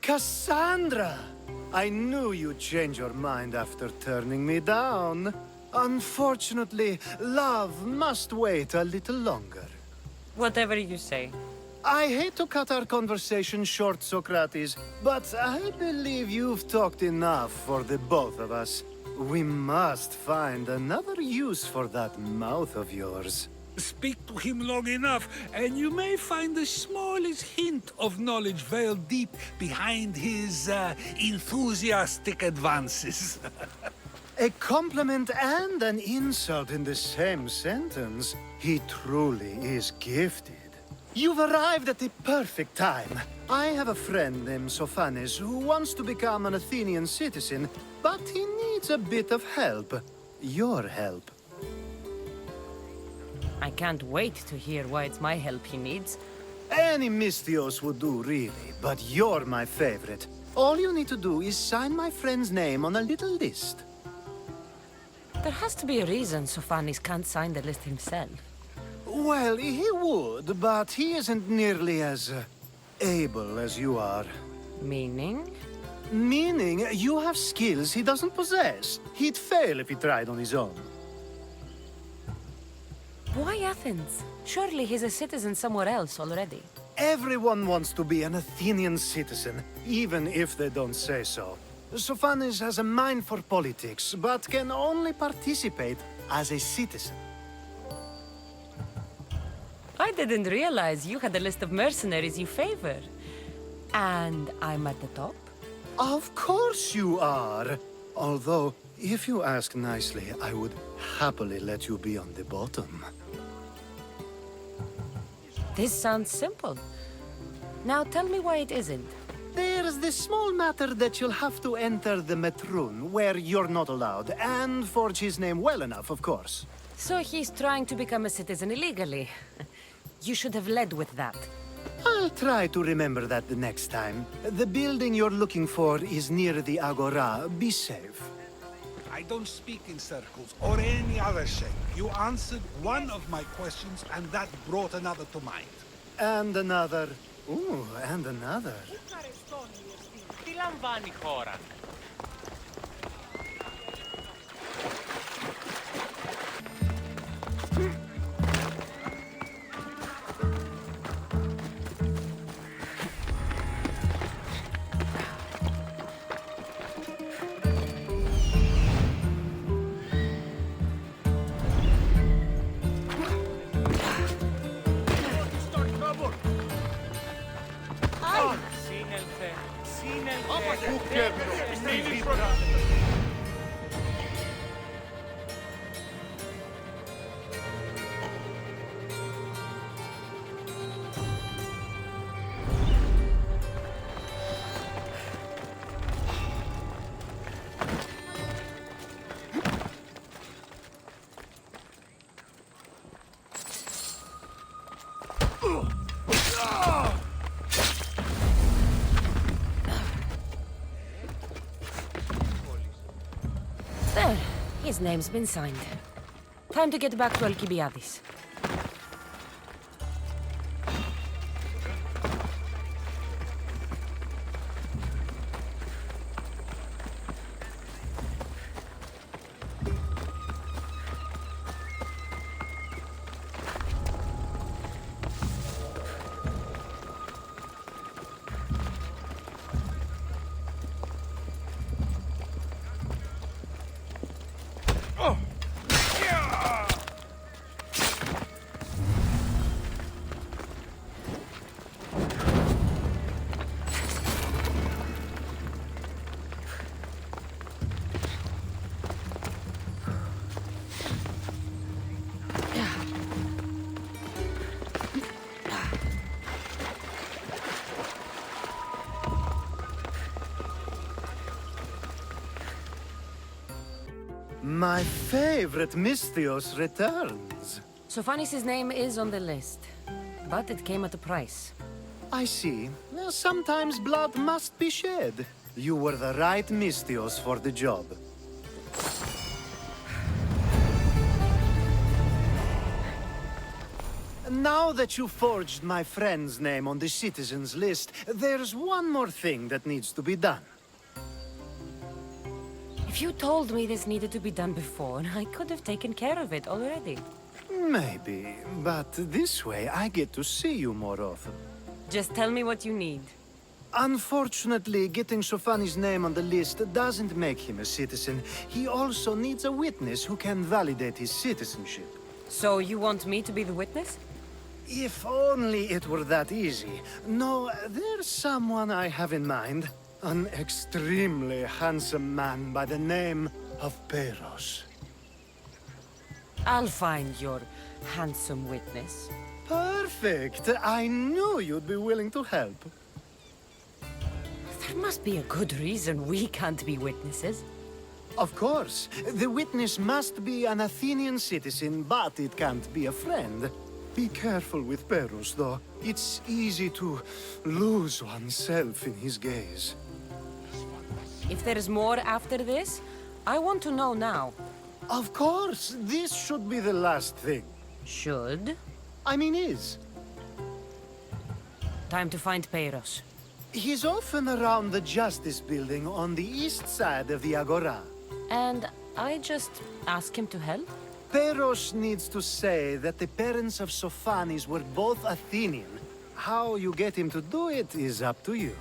Cassandra! I knew you'd change your mind after turning me down. Unfortunately, love must wait a little longer. Whatever you say. I hate to cut our conversation short, Socrates, but I believe you've talked enough for the both of us. We must find another use for that mouth of yours. Speak to him long enough, and you may find the smallest hint of knowledge veiled deep behind his enthusiastic advances. A compliment and an insult in the same sentence. He truly is gifted. You've arrived at the perfect time. I have a friend named Sophanes who wants to become an Athenian citizen, but he needs a bit of help. Your help. I can't wait to hear why it's my help he needs. Any Misthios would do, really, but you're my favorite. All you need to do is sign my friend's name on a little list. There has to be a reason Sophanes can't sign the list himself. Well, he would, but he isn't nearly as able as you are. Meaning? Meaning, you have skills he doesn't possess. He'd fail if he tried on his own. Why Athens? Surely he's a citizen somewhere else already. Everyone wants to be an Athenian citizen, even if they don't say so. Sophanes has a mind for politics, but can only participate as a citizen. I didn't realize you had a list of mercenaries you favor. And I'm at the top? Of course you are! Although, if you ask nicely, I would happily let you be on the bottom. This sounds simple. Now tell me why it isn't. There's this small matter that you'll have to enter the Metroon, where you're not allowed, and forge his name well enough, of course. So he's trying to become a citizen illegally. You should have led with that. I'll try to remember that the next time. The building you're looking for is near the Agora. Be safe. I don't speak in circles or any other shape. You answered one of my questions, and that brought another to mind. And another. Ooh, and another. Τι λαμβάνει η χώρα? There. His name's been signed. Time to get back to Alcibiades. My favorite Misthios returns. Sophanes' name is on the list, but it came at a price. I see. Well, sometimes blood must be shed. You were the right Misthios for the job. Now that you forged my friend's name on the citizens list, there's one more thing that needs to be done. If you told me this needed to be done before, I could have taken care of it already. Maybe, but this way I get to see you more often. Just tell me what you need. Unfortunately, getting Sofani's name on the list doesn't make him a citizen. He also needs a witness who can validate his citizenship. So you want me to be the witness? If only it were that easy. No, there's someone I have in mind. An extremely handsome man by the name of Peros. I'll find your handsome witness. Perfect! I knew you'd be willing to help. There must be a good reason we can't be witnesses. Of course. The witness must be an Athenian citizen, but it can't be a friend. Be careful with Peros, though. It's easy to lose oneself in his gaze. If there's more after this, I want to know now. Of course! This should be the last thing. Should? I mean, is. Time to find Peros. He's often around the Justice Building on the east side of the Agora. And I just ask him to help? Peros needs to say that the parents of Sophanis were both Athenian. How you get him to do it is up to you.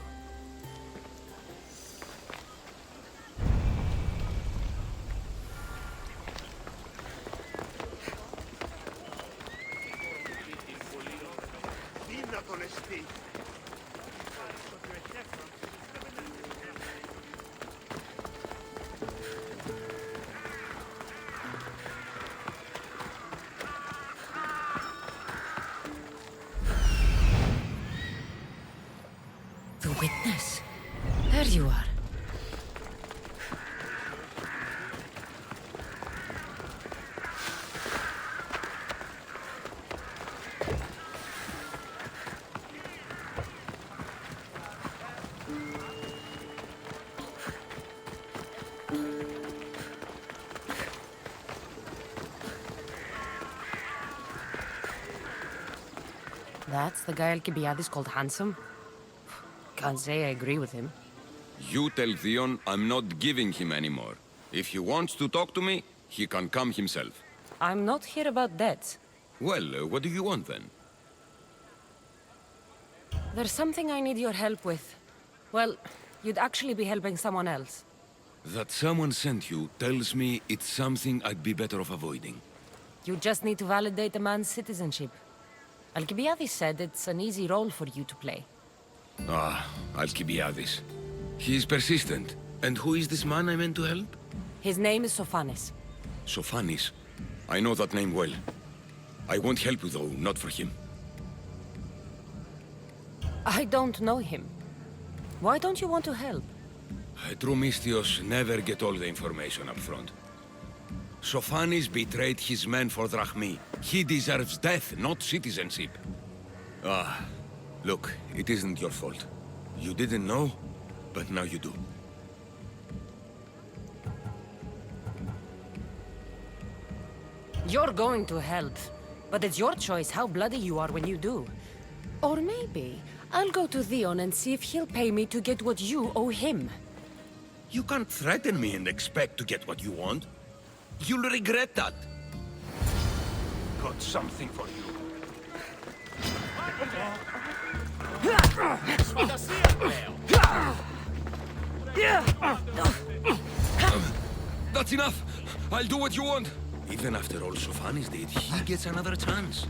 The witness. There you are. That's the guy Alcibiades called handsome? Can't say I agree with him. You tell Theon I'm not giving him anymore. If he wants to talk to me, he can come himself. I'm not here about debts. Well, what do you want then? There's something I need your help with. Well, you'd actually be helping someone else. That someone sent you tells me it's something I'd be better off avoiding. You just need to validate a man's citizenship. Alcibiades said it's an easy role for you to play. Ah, Alcibiades. He's persistent. And who is this man I meant to help? His name is Sophanes. Sophanis. I know that name well. I won't help you though, not for him. I don't know him. Why don't you want to help? True Mystios never get all the information up front. Sophanis betrayed his men for Drachmi. He deserves death, not citizenship. Ah, look, it isn't your fault. You didn't know, but now you do. You're going to help, but it's your choice how bloody you are when you do. Or maybe I'll go to Theon and see if he'll pay me to get what you owe him. You can't threaten me and expect to get what you want. You'll regret that. Got something for you. That's enough! I'll do what you want! Even after all Sophanis did, he gets another chance.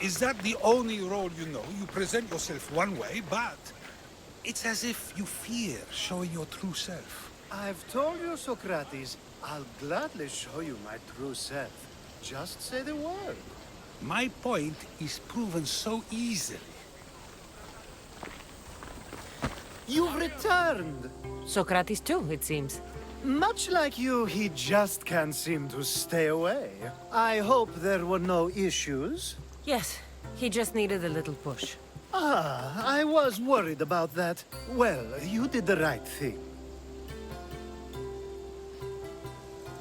Is that the only role you know? You present yourself one way, but it's as if you fear showing your true self. I've told you, Socrates, I'll gladly show you my true self. Just say the word. My point is proven so easily. You've returned! Socrates too, it seems. Much like you, he just can't seem to stay away. I hope there were no issues. Yes, he just needed a little push. Ah, I was worried about that. Well, you did the right thing.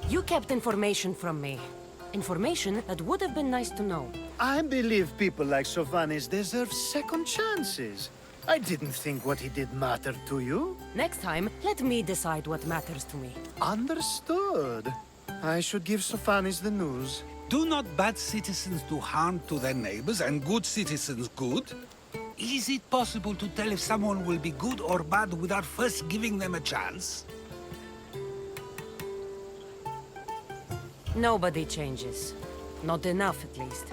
You kept information from me. Information that would have been nice to know. I believe people like Sophanes deserve second chances. I didn't think what he did mattered to you. Next time, let me decide what matters to me. Understood. I should give Sophanes the news. Do not bad citizens do harm to their neighbors and good citizens good? Is it possible to tell if someone will be good or bad without first giving them a chance? Nobody changes. Not enough, at least.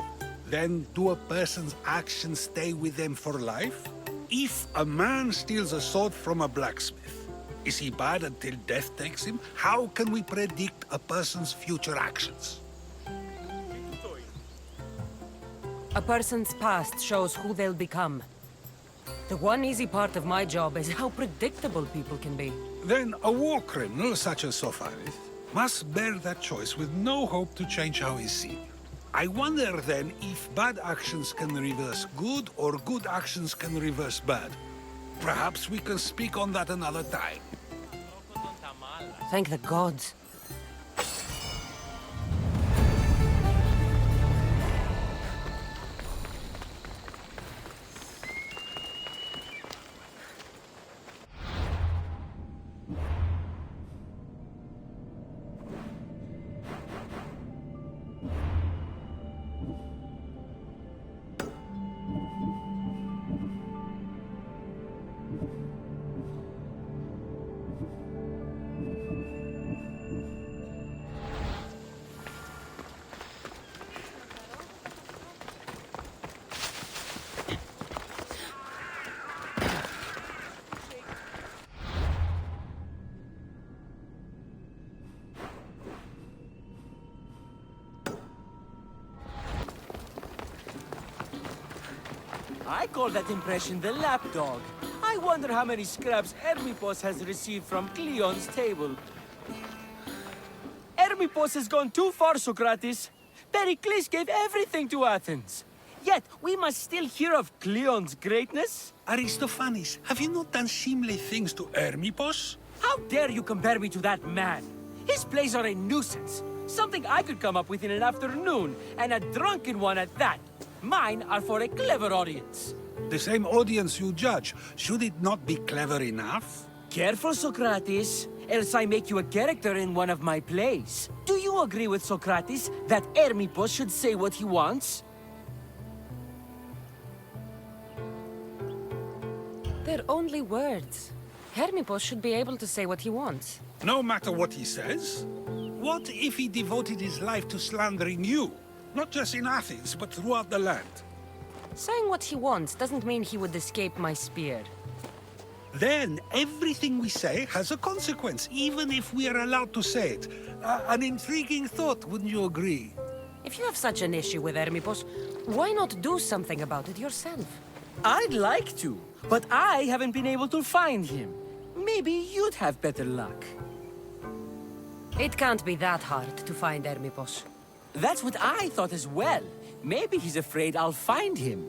Then do a person's actions stay with them for life? If a man steals a sword from a blacksmith, is he bad until death takes him? How can we predict a person's future actions? A person's past shows who they'll become. The one easy part of my job is how predictable people can be. Then a war criminal such as Sophanes must bear that choice with no hope to change how he's seen. I wonder then if bad actions can reverse good or good actions can reverse bad. Perhaps we can speak on that another time. Thank the gods. I call that impression the lapdog. I wonder how many scraps Hermippos has received from Cleon's table. Hermippos has gone too far, Socrates. Pericles gave everything to Athens. Yet, we must still hear of Cleon's greatness? Aristophanes, have you not done seemly things to Hermippos? How dare you compare me to that man? His plays are a nuisance. Something I could come up with in an afternoon, and a drunken one at that. Mine are for a clever audience. The same audience you judge, should it not be clever enough? Careful, Socrates, else I make you a character in one of my plays. Do you agree with Socrates that Hermippos should say what he wants? They're only words. Hermippos should be able to say what he wants. No matter what he says? What if he devoted his life to slandering you? Not just in Athens, but throughout the land. Saying what he wants doesn't mean he would escape my spear. Then everything we say has a consequence, even if we are allowed to say it. An intriguing thought, wouldn't you agree? If you have such an issue with Hermippos, why not do something about it yourself? I'd like to, but I haven't been able to find him. Maybe you'd have better luck. It can't be that hard to find Hermippos. That's what I thought as well. Maybe he's afraid I'll find him.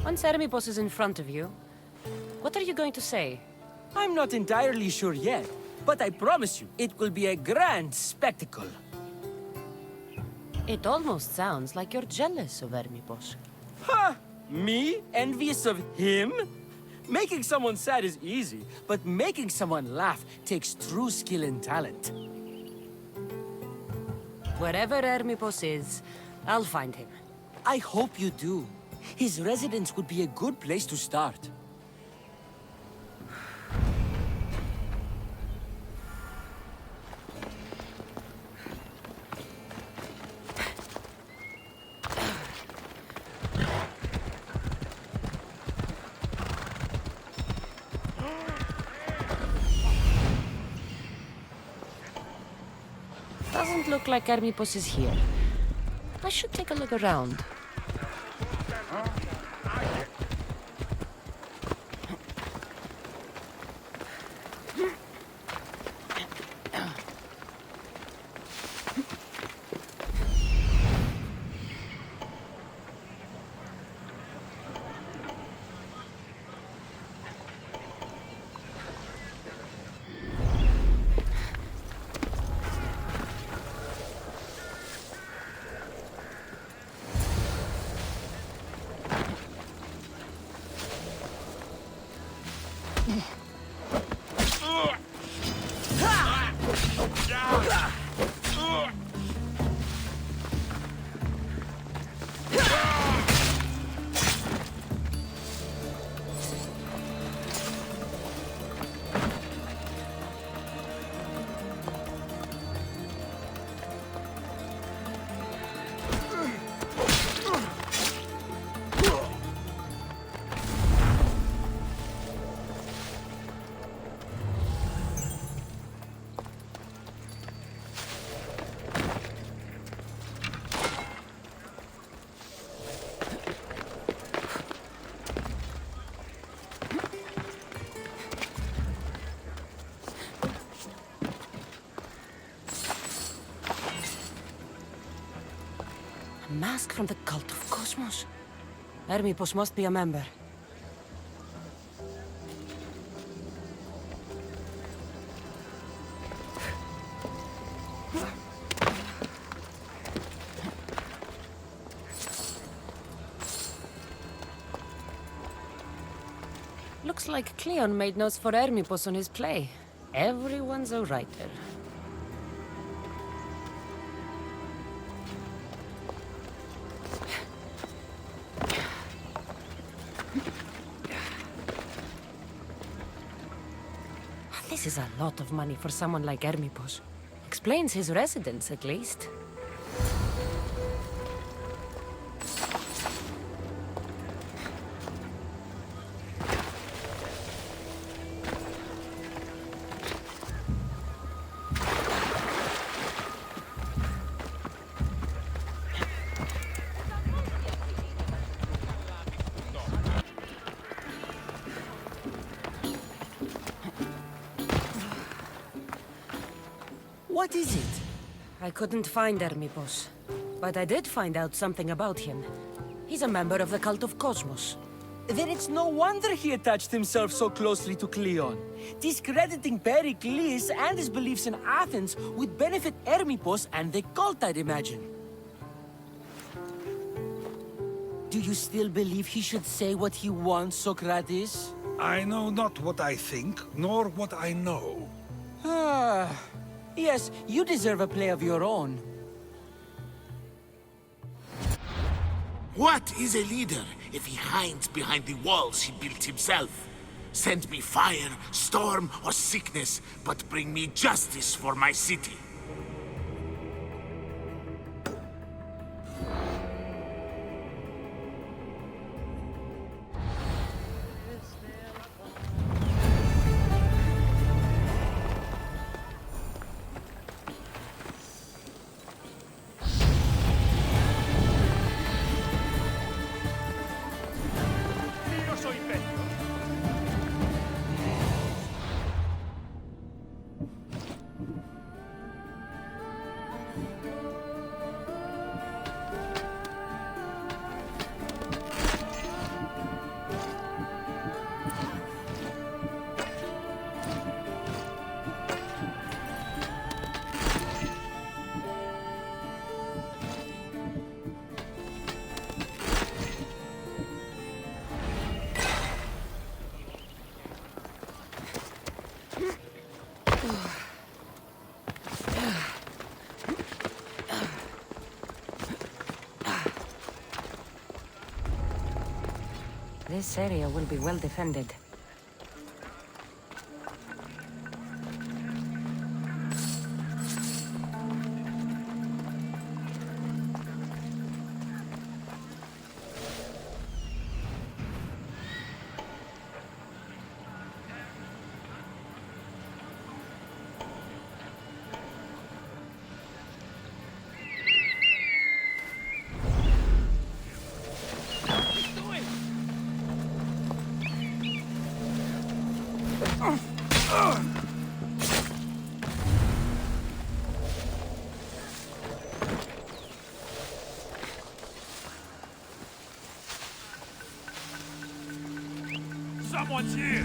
Once Hermippos is in front of you, what are you going to say? I'm not entirely sure yet, but I promise you, it will be a grand spectacle. It almost sounds like you're jealous of Hermippos. Ha! Me? Envious of him? Making someone sad is easy, but making someone laugh takes true skill and talent. Wherever Hermippos is, I'll find him. I hope you do. His residence would be a good place to start. doesn't look like Hermippos is here. I should take a look around. A mask from the cult of Cosmos. Hermippos must be a member. Looks like Cleon made notes for Hermippos on his play. Everyone's a writer. This is a lot of money for someone like Hermippos. Explains his residence, at least. What is it? I couldn't find Hermippos, but I did find out something about him. He's a member of the cult of Cosmos. Then it's no wonder he attached himself so closely to Cleon. Discrediting Pericles and his beliefs in Athens would benefit Hermippos and the cult, I'd imagine. Do you still believe he should say what he wants, Socrates? I know not what I think, nor what I know. Ah, yes, you deserve a play of your own. What is a leader if he hides behind the walls he built himself? Send me fire, storm, or sickness, but bring me justice for my city. This area will be well defended. Someone's here!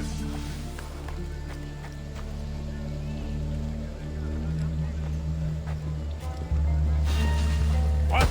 What?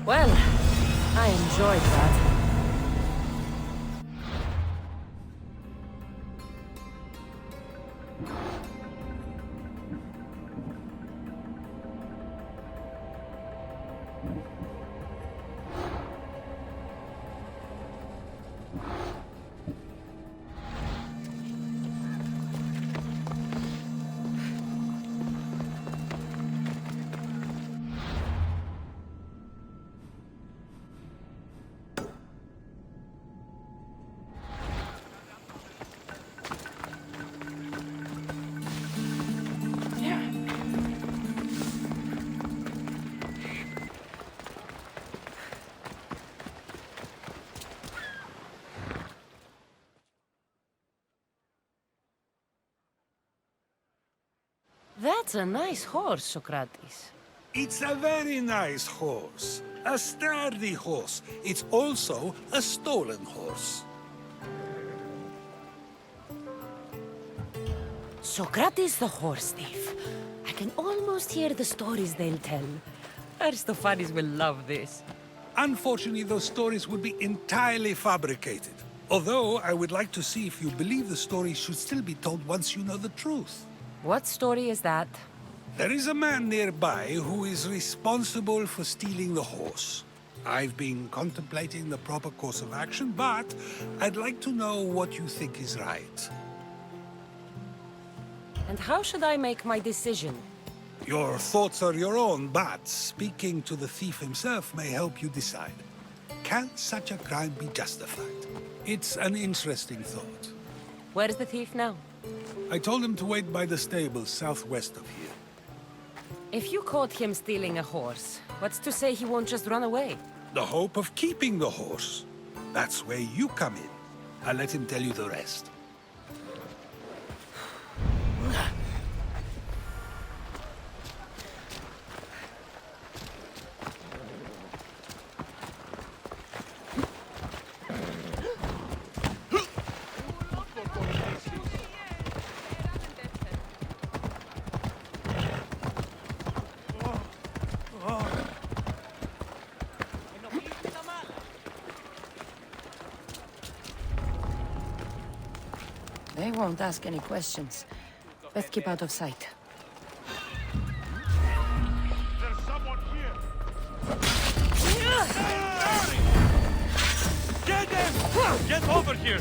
Well, I enjoyed that. That's a nice horse, Socrates. It's a very nice horse. A sturdy horse. It's also a stolen horse. Socrates the horse thief. I can almost hear the stories they'll tell. Aristophanes will love this. Unfortunately, those stories would be entirely fabricated. Although, I would like to see if you believe the story should still be told once you know the truth. What story is that? There is a man nearby who is responsible for stealing the horse. I've been contemplating the proper course of action, but I'd like to know what you think is right. And how should I make my decision? Your thoughts are your own, but speaking to the thief himself may help you decide. Can such a crime be justified? It's an interesting thought. Where's the thief now? I told him to wait by the stables southwest of here. If you caught him stealing a horse, what's to say he won't just run away? The hope of keeping the horse. That's where you come in. I'll let him tell you the rest. They won't ask any questions. Best keep out of sight. There's someone here! Get them! Get over here!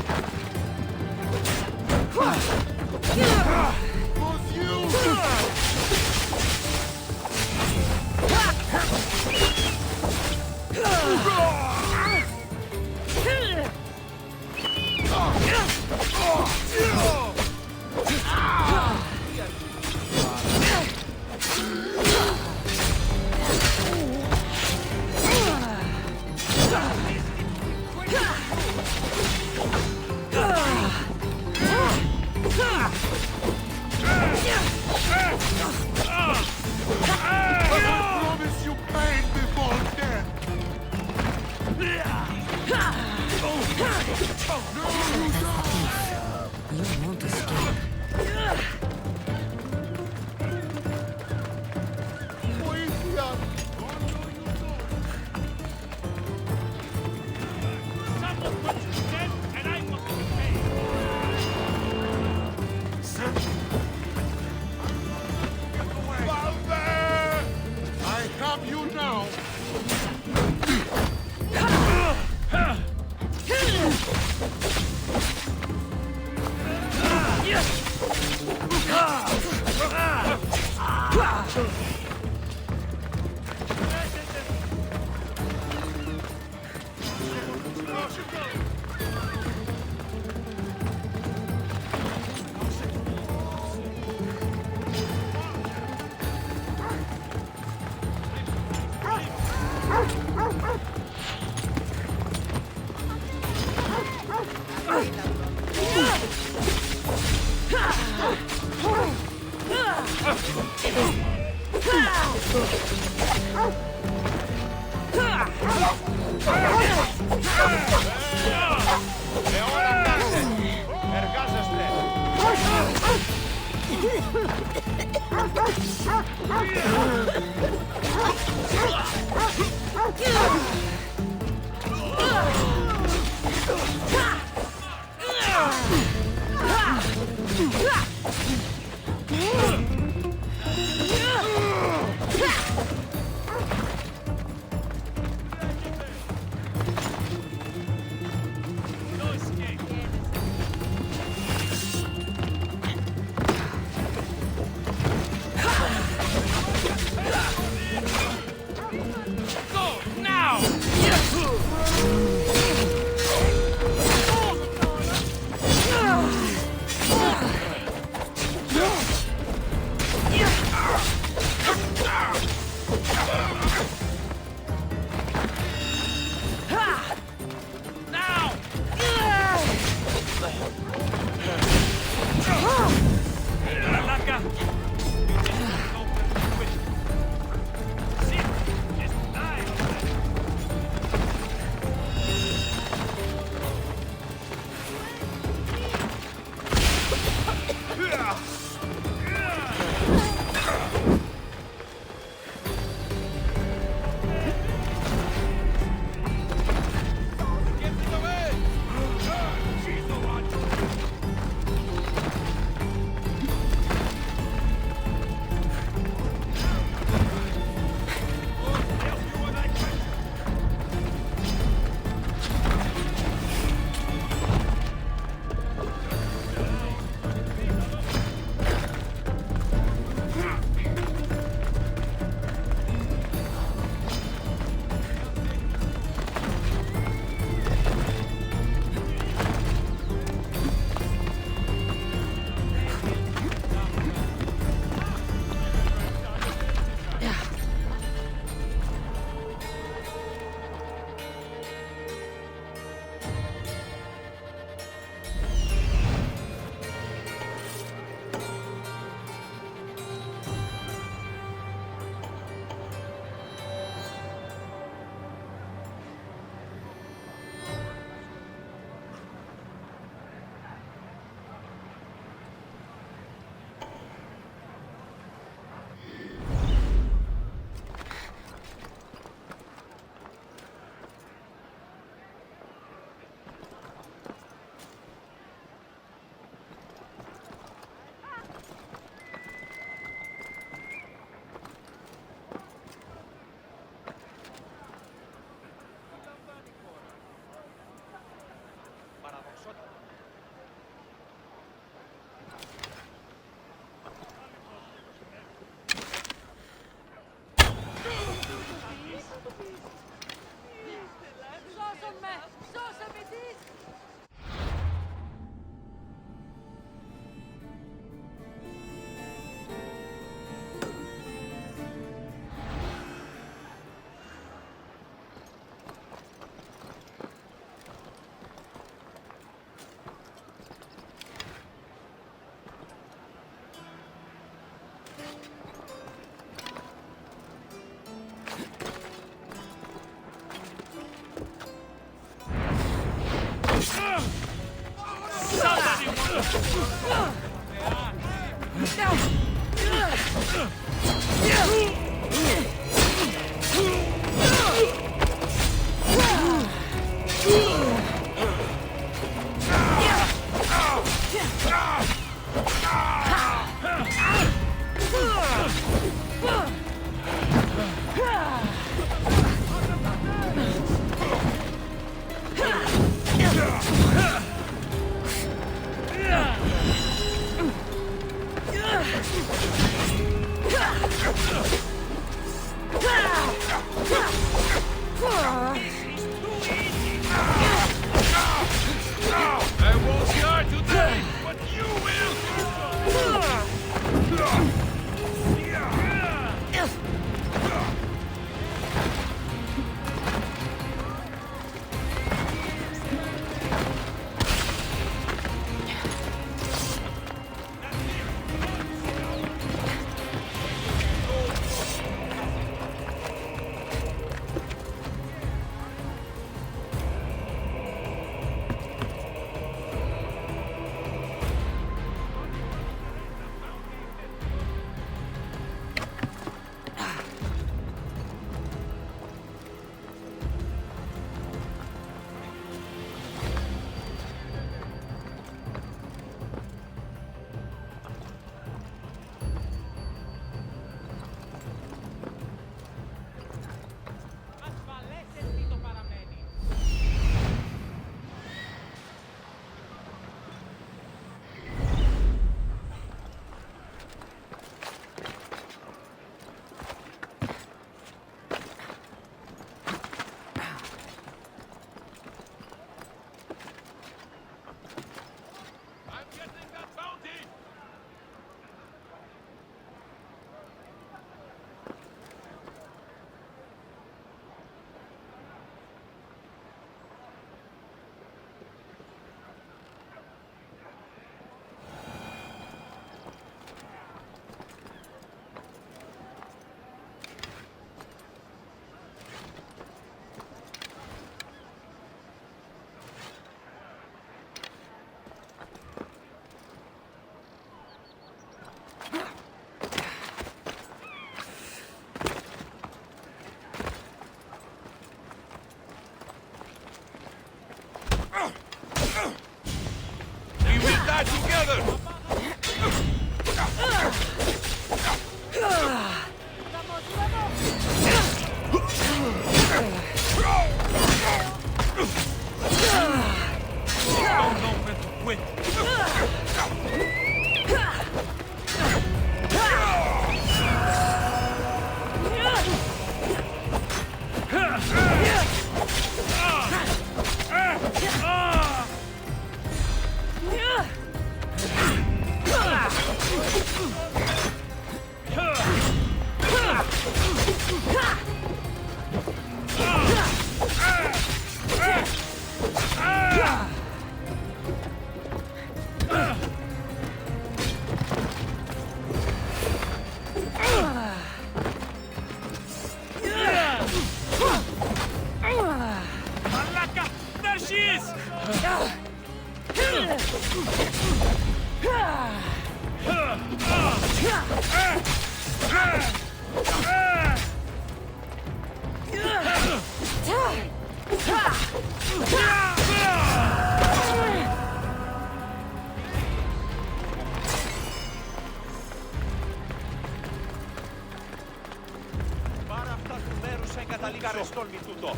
καταλήξω.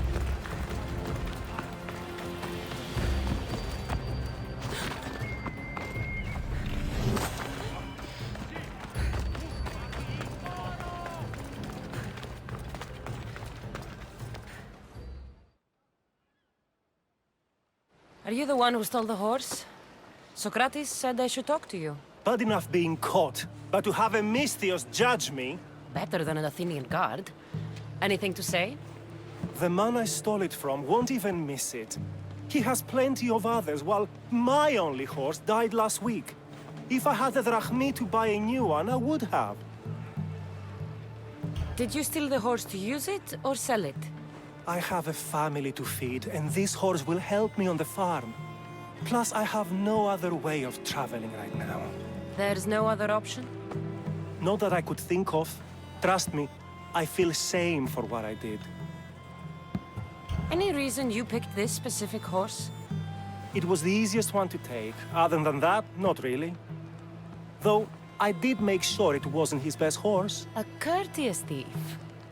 Are you the one who stole the horse? Socrates said I should talk to you. Bad enough being caught, but to have a Misthios judge me? Better than an Athenian guard. Anything to say? The man I stole it from won't even miss it. He has plenty of others, while my only horse died last week. If I had the drachmi to buy a new one, I would have. Did you steal the horse to use it, or sell it? I have a family to feed, and this horse will help me on the farm. Plus, I have no other way of traveling right now. There's no other option? Not that I could think of. Trust me, I feel shame for what I did. Any reason you picked this specific horse? It was the easiest one to take. Other than that, not really. Though, I did make sure it wasn't his best horse. A courteous thief.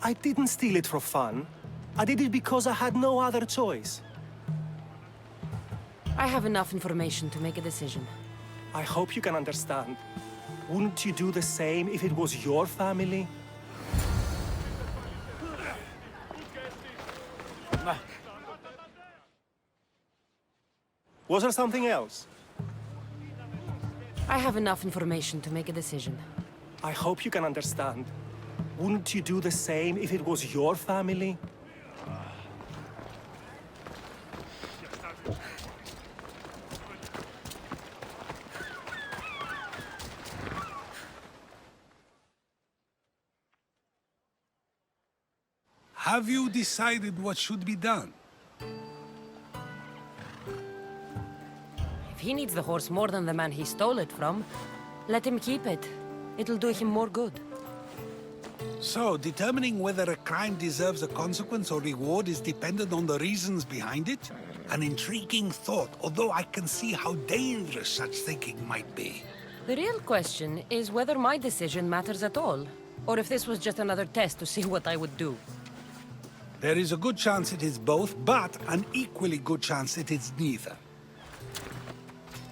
I didn't steal it for fun. I did it because I had no other choice. I have enough information to make a decision. I hope you can understand. Wouldn't you do the same if it was your family? Was there something else? I have enough information to make a decision. I hope you can understand. Wouldn't you do the same if it was your family? Have you decided what should be done? If he needs the horse more than the man he stole it from, let him keep it. It'll do him more good. So, determining whether a crime deserves a consequence or reward is dependent on the reasons behind it? An intriguing thought, although I can see how dangerous such thinking might be. The real question is whether my decision matters at all, or if this was just another test to see what I would do. There is a good chance it is both, but an equally good chance it is neither.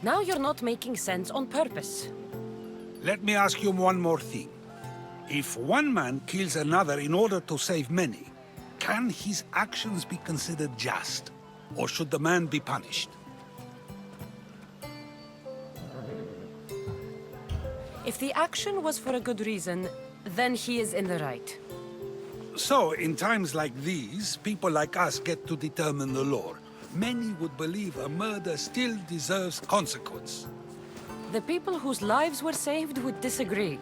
Now you're not making sense on purpose. Let me ask you one more thing. If one man kills another in order to save many, can his actions be considered just? Or should the man be punished? If the action was for a good reason, then he is in the right. So, in times like these, people like us get to determine the law. Many would believe a murder still deserves consequence. The people whose lives were saved would disagree.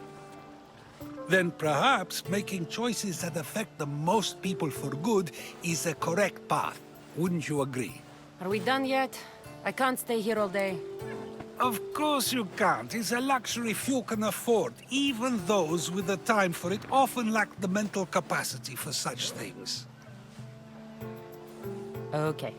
Then perhaps making choices that affect the most people for good is a correct path. Wouldn't you agree? Are we done yet? I can't stay here all day. Of course you can't. It's a luxury few can afford. Even those with the time for it often lack the mental capacity for such things. Okay.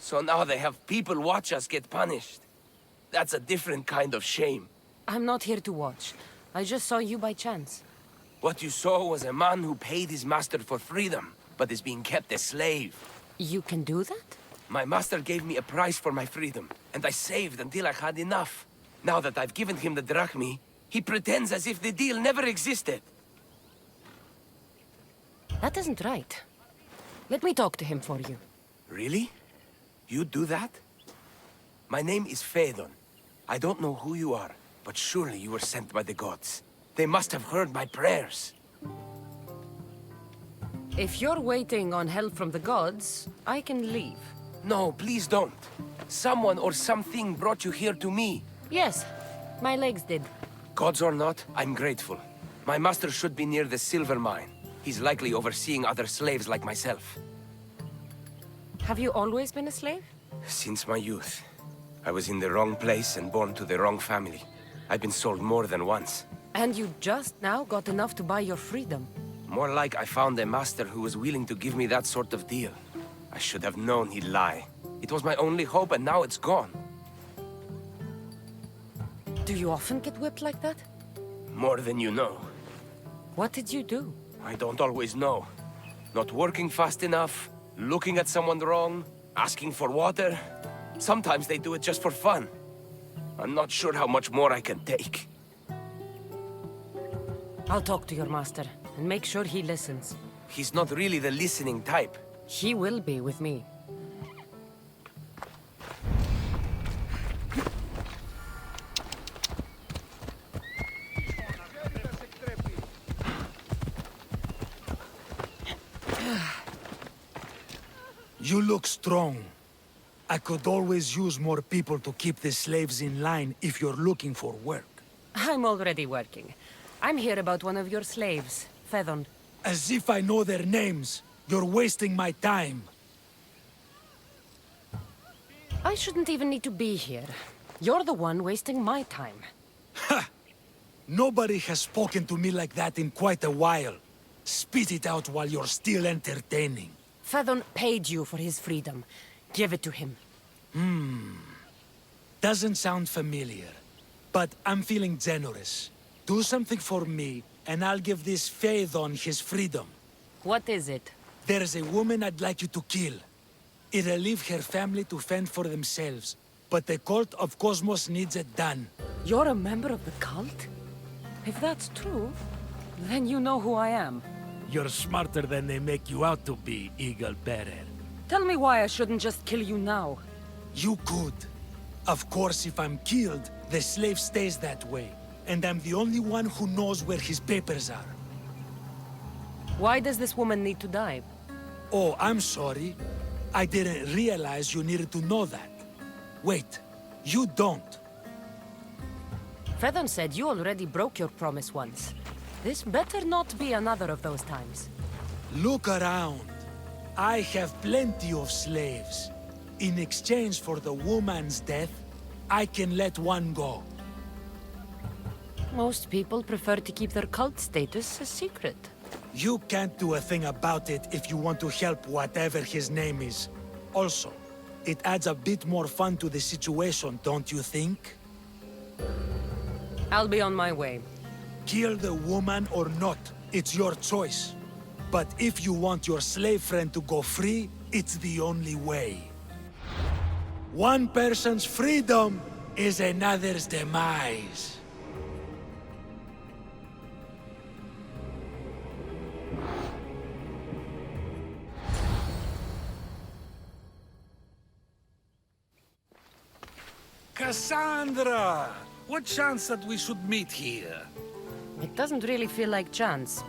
So now they have people watch us get punished. That's a different kind of shame. I'm not here to watch. I just saw you by chance. What you saw was a man who paid his master for freedom, but is being kept a slave. You can do that? My master gave me a price for my freedom, and I saved until I had enough. Now that I've given him the drachmi, he pretends as if the deal never existed. That isn't right. Let me talk to him for you. Really? You do that? My name is Phaedon. I don't know who you are, but surely you were sent by the gods. They must have heard my prayers. If you're waiting on help from the gods, I can leave. No, please don't. Someone or something brought you here to me. Yes, my legs did. Gods or not, I'm grateful. My master should be near the silver mine. He's likely overseeing other slaves like myself. Have you always been a slave? Since my youth. I was in the wrong place and born to the wrong family. I've been sold more than once. And you just now got enough to buy your freedom. More like I found a master who was willing to give me that sort of deal. I should have known he'd lie. It was my only hope, and now it's gone. Do you often get whipped like that? More than you know. What did you do? I don't always know. Not working fast enough, looking at someone wrong, asking for water. Sometimes they do it just for fun. I'm not sure how much more I can take. I'll talk to your master, and make sure he listens. He's not really the listening type. He will be with me. You look strong. I could always use more people to keep the slaves in line if you're looking for work. I'm already working. I'm here about one of your slaves, Phaedon. As if I know their names. You're wasting my time. I shouldn't even need to be here. You're the one wasting my time. Ha! Nobody has spoken to me like that in quite a while. Spit it out while you're still entertaining. Phaedon paid you for his freedom. Give it to him. Doesn't sound familiar. But I'm feeling generous. Do something for me, and I'll give this Phaedon his freedom. What is it? There's a woman I'd like you to kill. It'll leave her family to fend for themselves. But the cult of Cosmos needs it done. You're a member of the cult? If that's true, then you know who I am. You're smarter than they make you out to be, Eagle Bearer. Tell me why I shouldn't just kill you now. You could. Of course, if I'm killed, the slave stays that way. And I'm the only one who knows where his papers are. Why does this woman need to die? Oh, I'm sorry. I didn't realize you needed to know that. Wait, you don't. Phaedon said you already broke your promise once. This better not be another of those times. Look around. I have plenty of slaves. In exchange for the woman's death, I can let one go. Most people prefer to keep their cult status a secret. You can't do a thing about it if you want to help whatever his name is. Also, it adds a bit more fun to the situation, don't you think? I'll be on my way. Kill the woman or not, it's your choice. But if you want your slave friend to go free, it's the only way. One person's freedom is another's demise. Cassandra! What chance that we should meet here? It doesn't really feel like chance.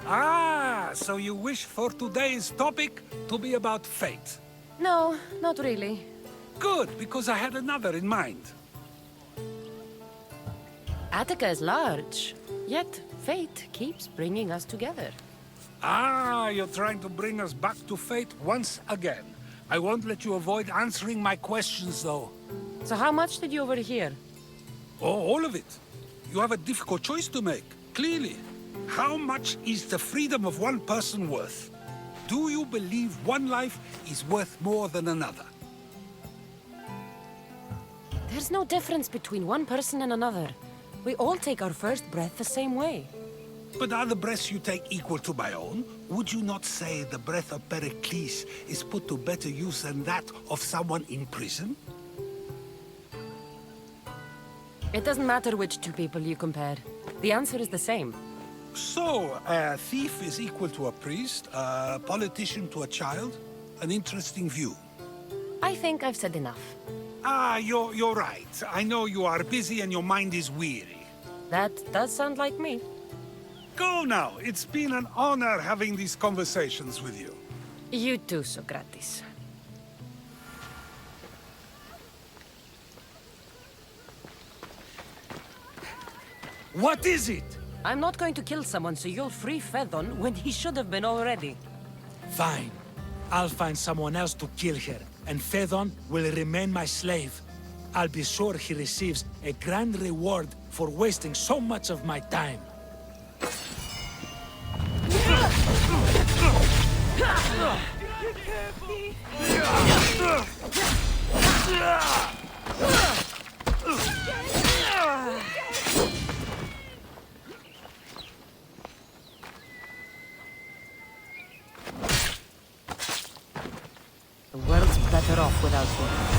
Ah, so you wish for today's topic to be about fate. No, not really. Good, because I had another in mind. Attica is large, yet fate keeps bringing us together. Ah, you're trying to bring us back to fate once again. I won't let you avoid answering my questions, though. So how much did you overhear? Oh, all of it. You have a difficult choice to make, clearly. How much is the freedom of one person worth? Do you believe one life is worth more than another? There's no difference between one person and another. We all take our first breath the same way. But are the breaths you take equal to my own? Would you not say the breath of Pericles is put to better use than that of someone in prison? It doesn't matter which two people you compare. The answer is the same. So, a thief is equal to a priest, a politician to a child? An interesting view. I think I've said enough. You're right. I know you are busy and your mind is weary. That does sound like me. Go now. It's been an honor having these conversations with you. You too, Socrates. What is it? I'm not going to kill someone so you'll free Phaethon when he should have been already. Fine. I'll find someone else to kill her, and Phaethon will remain my slave. I'll be sure he receives a grand reward for wasting so much of my time. The world's better off without you.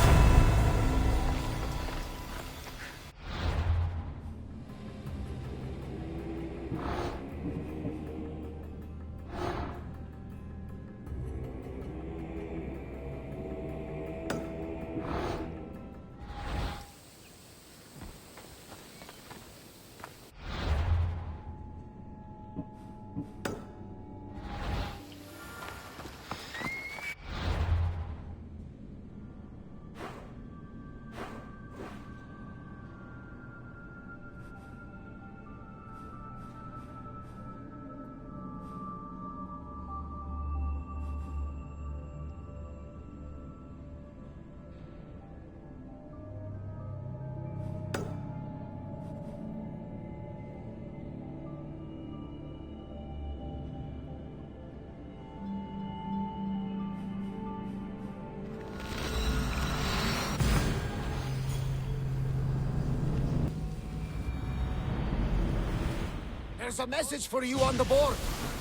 There's a message for you on the board.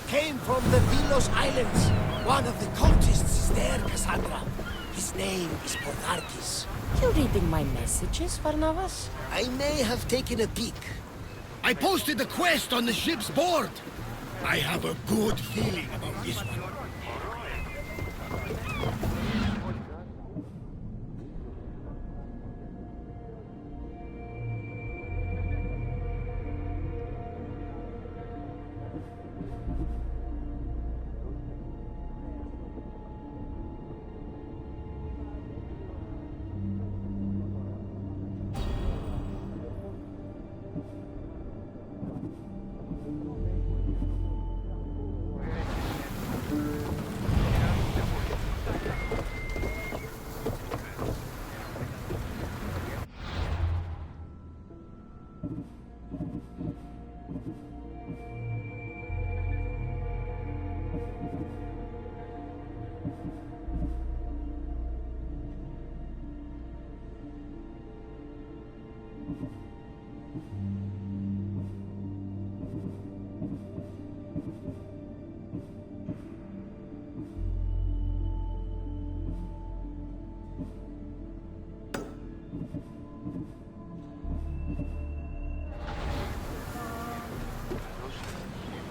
Came from the Vilos Islands. One of the cultists is there, Cassandra. His name is Portarkis. You reading my messages, Barnabas? I may have taken a peek. I posted a quest on the ship's board. I have a good feeling about this one.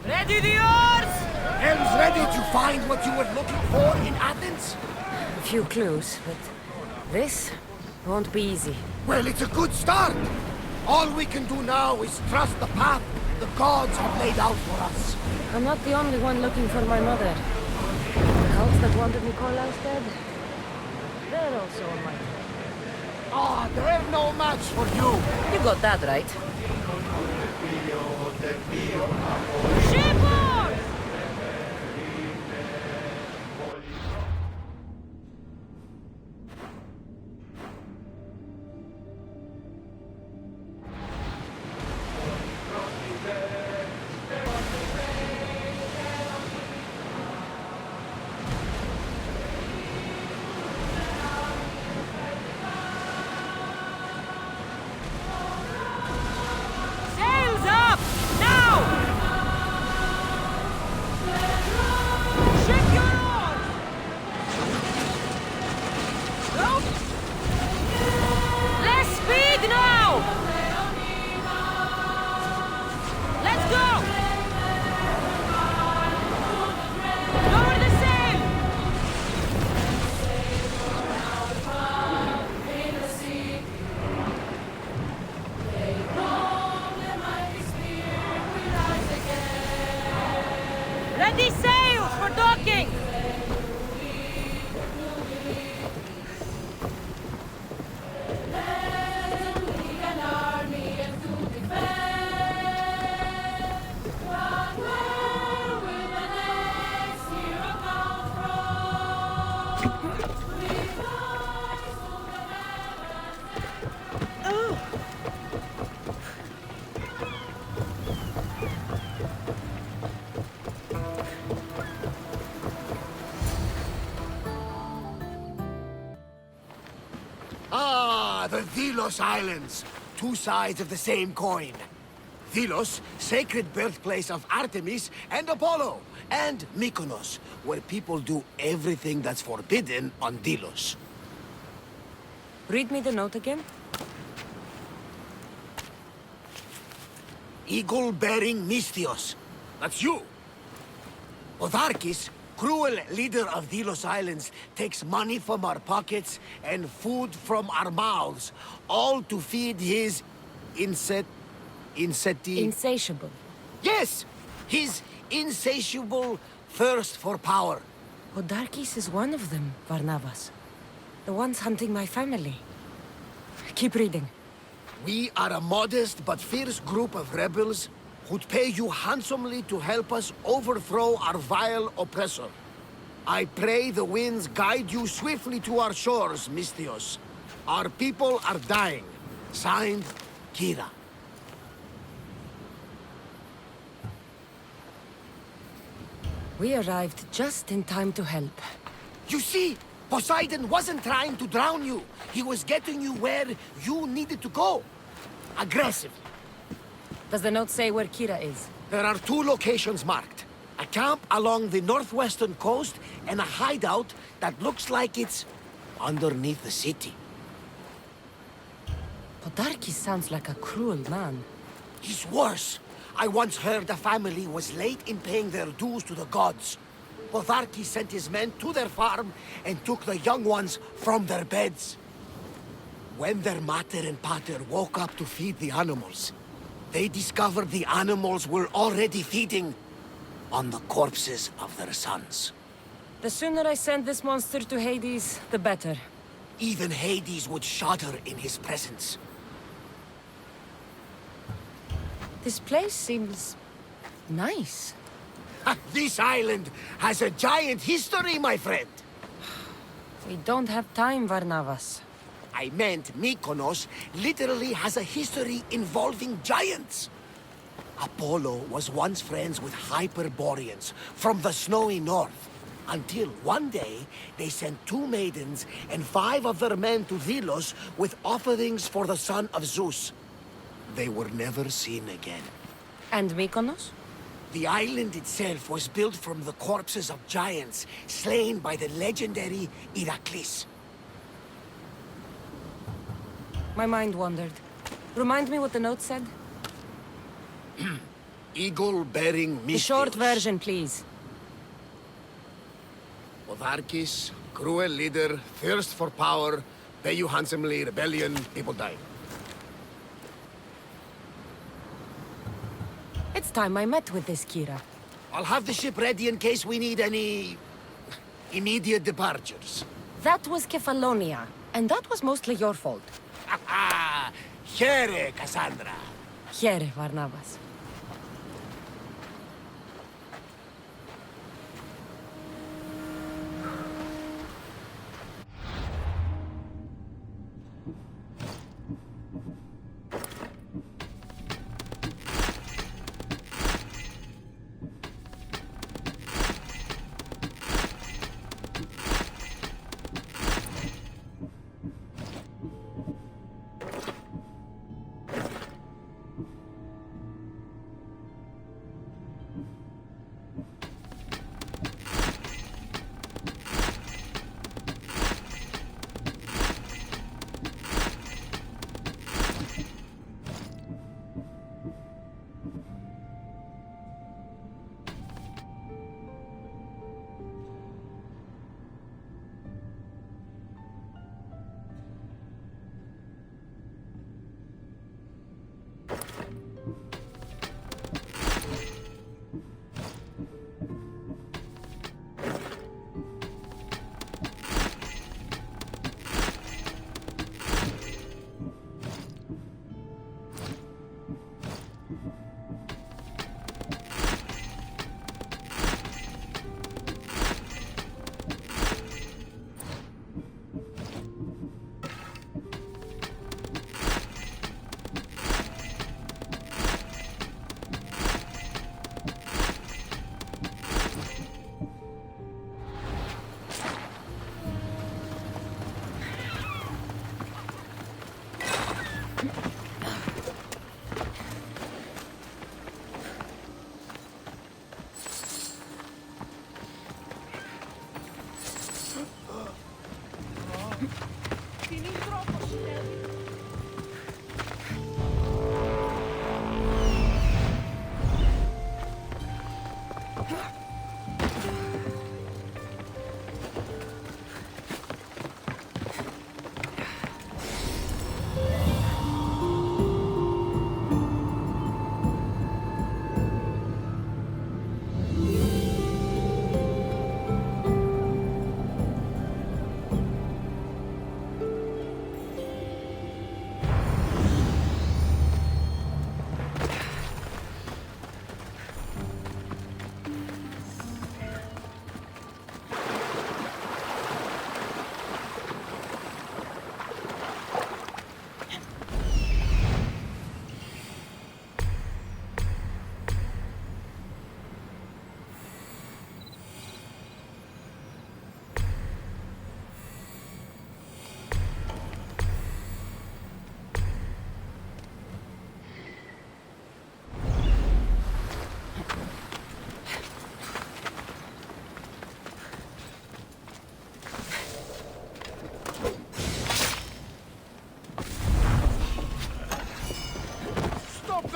Ready the oars! Helm's ready to find what you were looking for in Athens? A few clues, but this won't be easy. Well, it's a good start. All we can do now is trust the path the gods have laid out for us. I'm not the only one looking for my mother. The cults that wanted Nikolaus dead, they're also on my trail. Ah, they're no match for you. You got that right. Shipboard! Ready sails for docking! Ah, the Delos Islands. Two sides of the same coin. Delos, sacred birthplace of Artemis and Apollo. And Mykonos, where people do everything that's forbidden on Delos. Read me the note again. Eagle-bearing Mystios. That's you. Otharkis, cruel leader of Delos Islands, takes money from our pockets and food from our mouths, all to feed his Insatiable. Yes! His insatiable thirst for power. Odarkis is one of them, Varnavas. The ones hunting my family. Keep reading. We are a modest but fierce group of rebels who'd pay you handsomely to help us overthrow our vile oppressor. I pray the winds guide you swiftly to our shores, Mystios. Our people are dying. Signed, Kira. We arrived just in time to help. You see, Poseidon wasn't trying to drown you. He was getting you where you needed to go. Aggressively. Does the note say where Kira is? There are two locations marked. A camp along the northwestern coast and a hideout that looks like it's underneath the city. Podarkis sounds like a cruel man. He's worse. I once heard a family was late in paying their dues to the gods. Potharkis sent his men to their farm and took the young ones from their beds. When their mater and pater woke up to feed the animals, they discovered the animals were already feeding on the corpses of their sons. The sooner I send this monster to Hades, the better. Even Hades would shudder in his presence. This place seems nice. This island has a giant history, my friend. We don't have time, Varnavas. I meant Mykonos literally has a history involving giants. Apollo was once friends with Hyperboreans from the snowy north. Until one day, they sent 2 maidens and 5 of their men to Delos with offerings for the son of Zeus. They were never seen again. And Mykonos? The island itself was built from the corpses of giants slain by the legendary Heracles. My mind wandered. Remind me what the note said? Eagle-bearing Mystios. The short version, please. Otharkis, cruel leader, thirst for power, pay you handsomely, rebellion, people dying. It's time I met with this Kira. I'll have the ship ready in case we need any immediate departures. That was Kefalonia, and that was mostly your fault. Here, Cassandra. Here, Varnavas.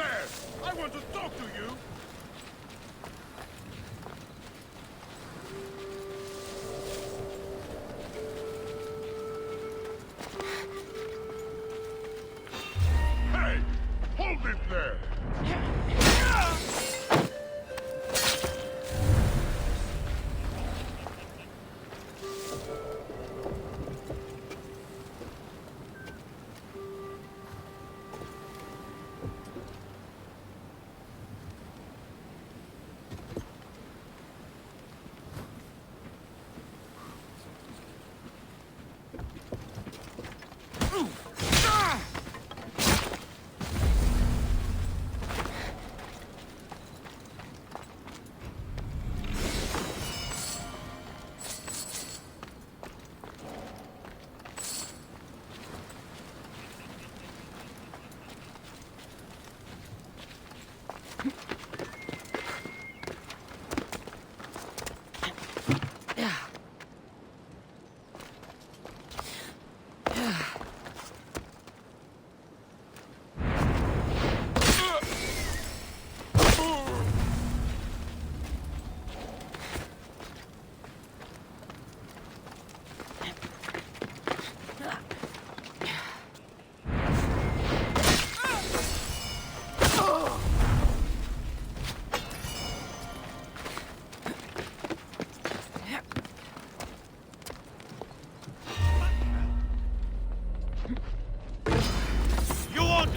there! I want to talk to you! Hey! Hold it there!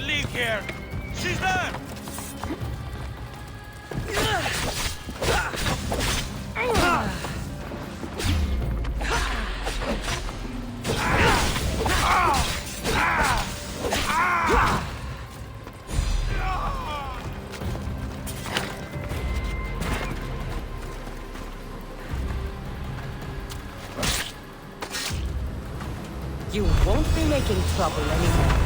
Leave here! She's there! You won't be making trouble anymore.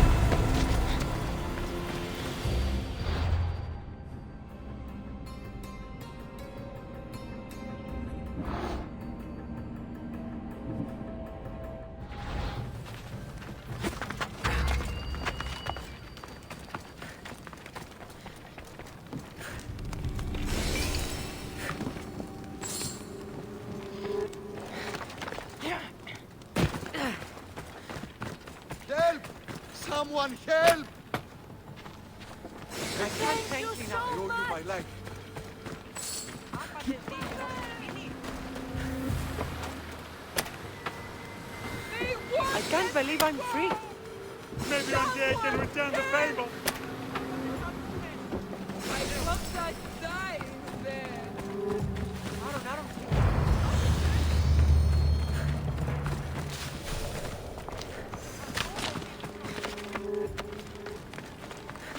Someone help! I can't thank you now. I owe you my life. I can't believe I'm free. Maybe one day I can return the favor.